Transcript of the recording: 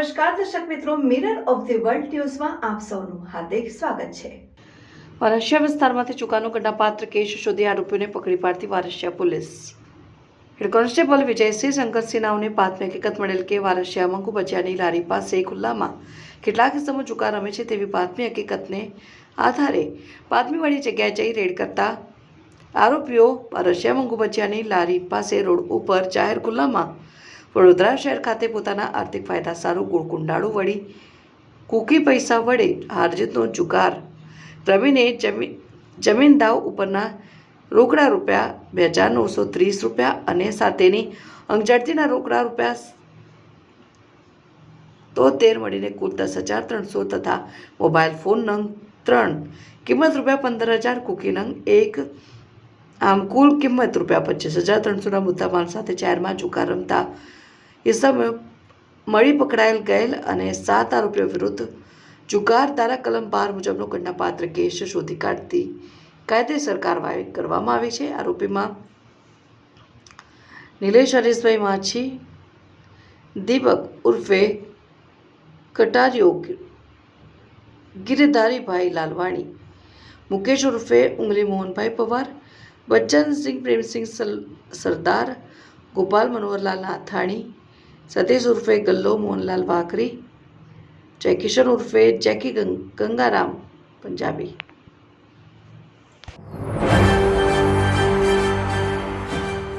નમસ્કાર દર્શક મિત્રો, મિરર ઓફ ધી વર્લ્ડ ન્યૂઝમાં આપ સૌનું હાર્દિક સ્વાગત છે। વારસિયા વિસ્તારમાંથી ચુકાનો ગણનાપાત્ર કેસ શોધી આરોપીઓને પકડી પાડતી Varasiya police. Head constable Vijaysinh Shankarsinh નાઓને બાતમી હકીકત મળેલ કે વારસિયા મંગુ ભજીયાની લારી પાસે ખુલ્લામાં કેટલાક કિસ્સામાં ચુકા રમે છે તેવી બાતમી હકીકતને આધારે બાતમીવાળી જગ્યાએ જઈ રેડ કરતા આરોપીઓ વારસિયા મંગુ ભજીયાની લારી પાસે રોડ ઉપર જાહેર ખુલ્લામાં વડોદરા શહેર ખાતે પોતાના આર્થિક ફાયદા સારું કુંડાળું વળી કૂકી પૈસા વડે હારજીતનો જુગાર રમીને જમીન દાવ ઉપરના રોકડા રૂપિયા 2,930 રૂપિયા અને સાથેની અંગઝડતીના રોકડા રૂપિયા 73 મળીને કુલ 10,300 તથા મોબાઈલ ફોન નંગ 3 કિંમત રૂપિયા 15,000 કૂકી નંગ 1 આમ કુલ કિંમત રૂપિયા 25,300ના મુદ્દામાલ સાથે જાહેરમાં જુગાર રમતા ઇસમે મળી પકડાયેલ ગયેલ અને 7 આરોપીઓ વિરુદ્ધ જુગાર ધારા કલમ 12 મુજબનો ગણનાપાત્ર કેસ શોધી કાઢતી કાયદેસર કાર્યવાહી કરવામાં આવી છે। આરોપીમાં નિલેશ હરીશભાઈ માછી, દીપક ઉર્ફે કટારિયો, ગિરધારીભાઈ લાલવાણી, મુકેશ ઉર્ફે ઉંગલી મોહનભાઈ પવાર, બચ્ચનસિંહ પ્રેમસિંહ સરદાર, ગોપાલ મનોહરલાલ નાથાણી, સતીશ ઉર્ફે ગલ્લો મોહનલાલ વાકરી, જયકિશન ઉર્ફે જેકી ગંગારામ પંજાબી।